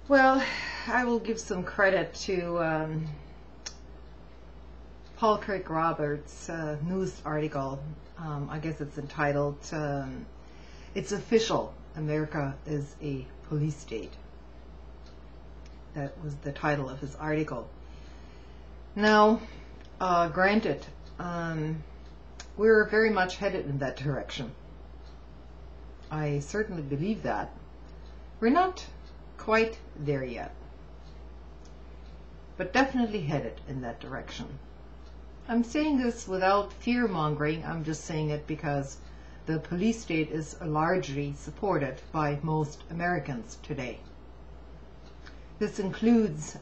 Well, I will give some credit to Paul Craig Roberts' news article. I guess it's entitled, It's Official, America is a Police State. That was the title of his article. Now, granted, we're very much headed in that direction. I certainly believe that. We're not quite there yet, but definitely headed in that direction. I'm saying this without fear-mongering. I'm just saying it because the police state is largely supported by most Americans today. This includes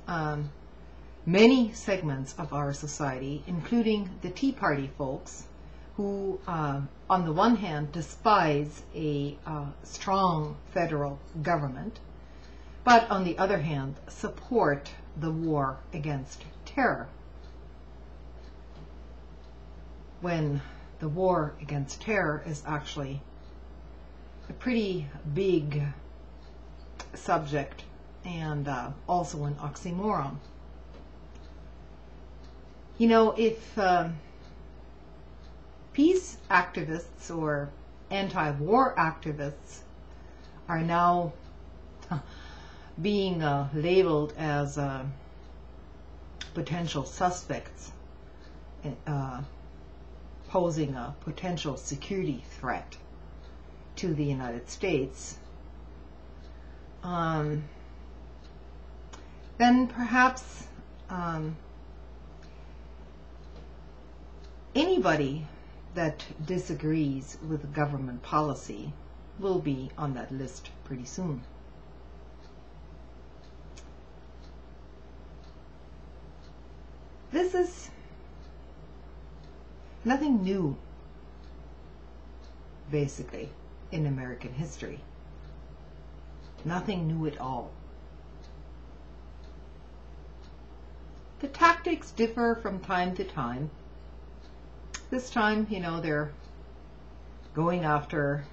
many segments of our society, including the Tea Party folks, who on the one hand despise a strong federal government, but on the other hand support the war against terror, when the war against terror is actually a pretty big subject and also an oxymoron. You know, if peace activists or anti-war activists are now being labeled as potential suspects, posing a potential security threat to the United States, then perhaps anybody that disagrees with government policy will be on that list pretty soon. This is nothing new, basically, in American history. Nothing new at all. The tactics differ from time to time. This time, you know, they're going after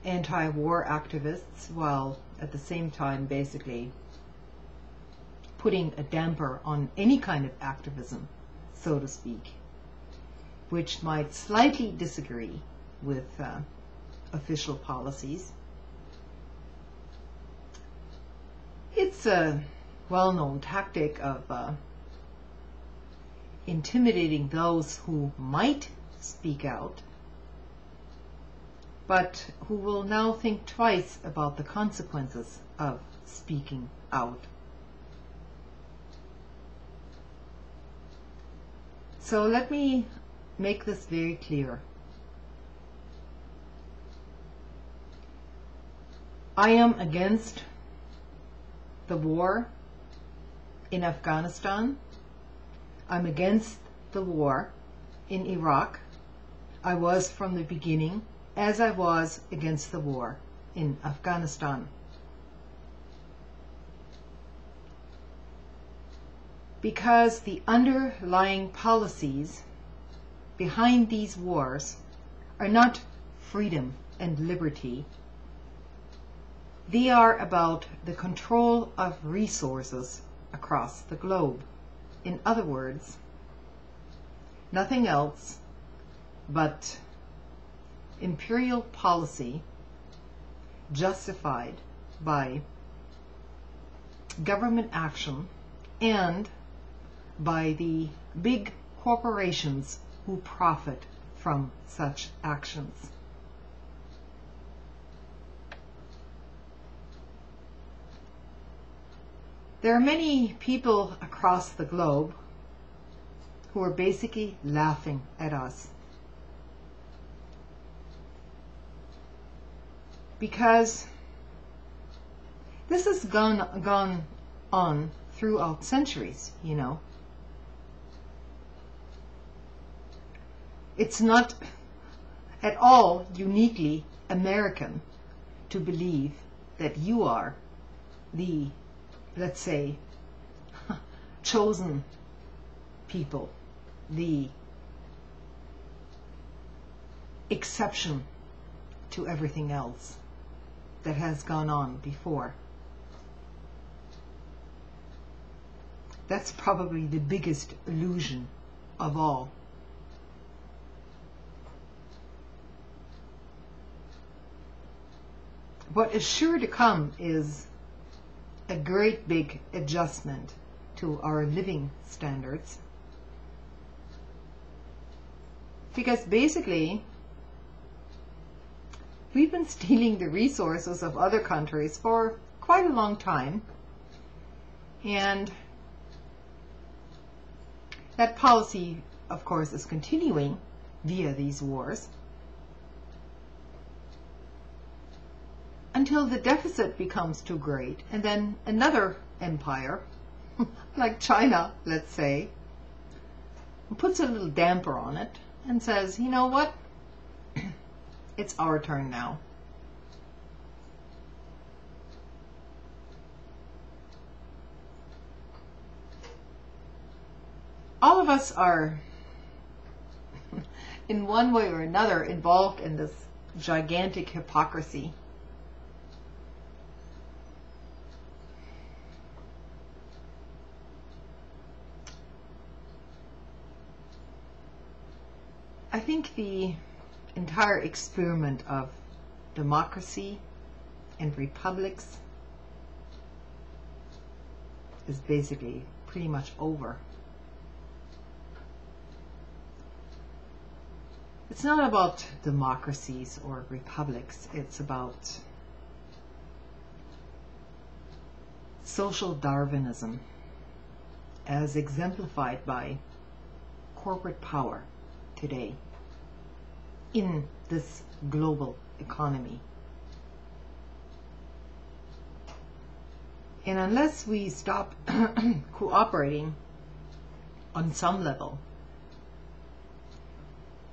anti-war activists while at the same time basically putting a damper on any kind of activism, so to speak, which might slightly disagree with official policies. It's a well-known tactic of intimidating those who might speak out, but who will now think twice about the consequences of speaking out. So let me make this very clear. I am against the war in Afghanistan. I'm against the war in Iraq. I was from the beginning, as I was against the war in Afghanistan. Because the underlying policies behind these wars are not freedom and liberty. They are about the control of resources across the globe. In other words, nothing else but imperial policy justified by government action and by the big corporations who profit from such actions. There are many people across the globe who are basically laughing at us because this has gone on throughout centuries, you know. It's not at all uniquely American to believe that you are the, let's say, chosen people, the exception to everything else that has gone on before. That's probably the biggest illusion of all. What is sure to come is a great big adjustment to our living standards. Because basically, we've been stealing the resources of other countries for quite a long time. And that policy, of course, is continuing via these wars until the deficit becomes too great, and then another empire, like China, let's say, puts a little damper on it and says, you know what, it's our turn now. All of us are, in one way or another, involved in this gigantic hypocrisy. I think the entire experiment of democracy and republics is basically pretty much over. It's not about democracies or republics, it's about social Darwinism as exemplified by corporate power today in this global economy. And unless we stop cooperating on some level,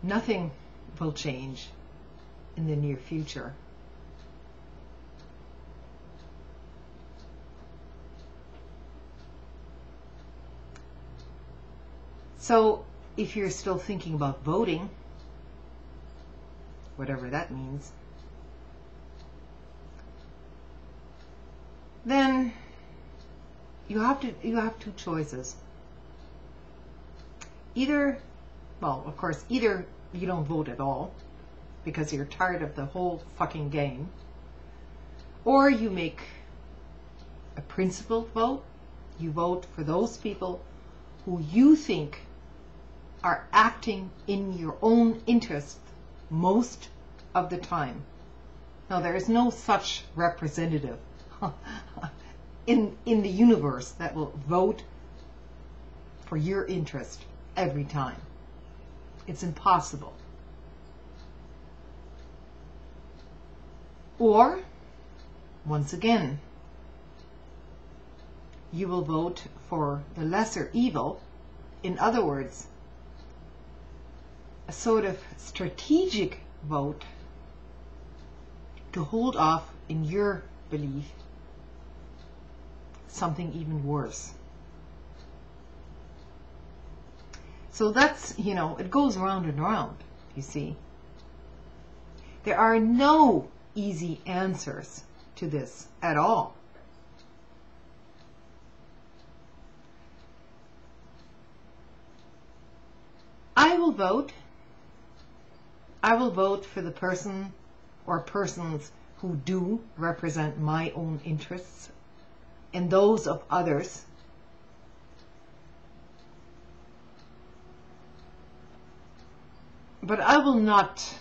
nothing will change in the near future. So if you're still thinking about voting, whatever that means, then you have two choices. Either, well, of course, either you don't vote at all because you're tired of the whole fucking game, or you make a principled vote. You vote for those people who you think are acting in your own interest most of the time. Now, there is no such representative in the universe that will vote for your interest every time. It's impossible. Or, once again, you will vote for the lesser evil. In other words, a sort of strategic vote to hold off, in your belief, something even worse. So that's, it goes round and round, you see. There are no easy answers to this at all. I will vote for the person or persons who do represent my own interests and those of others. But I will not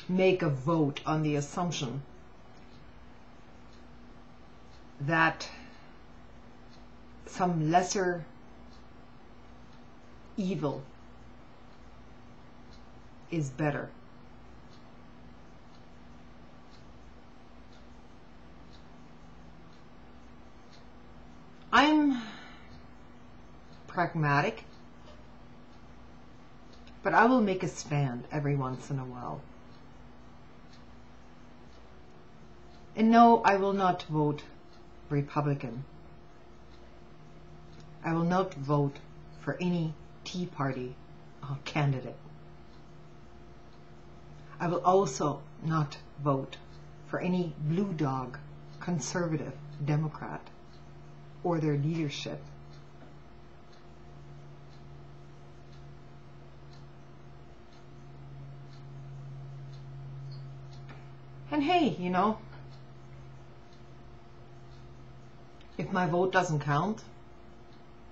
make a vote on the assumption that some lesser evil is better. I'm pragmatic, but I will make a stand every once in a while. And no, I will not vote Republican. I will not vote for any Tea Party candidate. I will also not vote for any blue dog conservative Democrat. or their leadership. And hey, you know, if my vote doesn't count,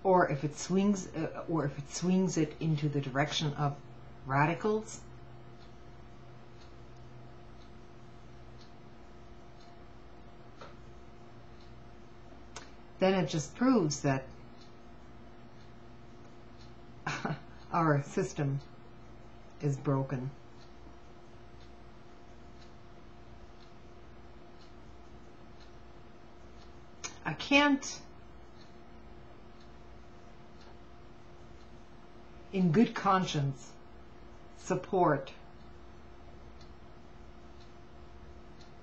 or if it swings it into the direction of radicals, then it just proves that our system is broken. I can't, in good conscience, support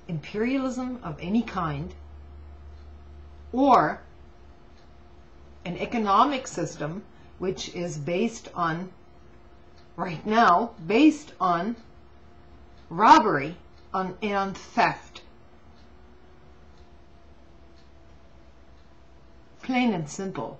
imperialism of any kind, or an economic system which is based on, right now, based on robbery and on theft. Plain and simple.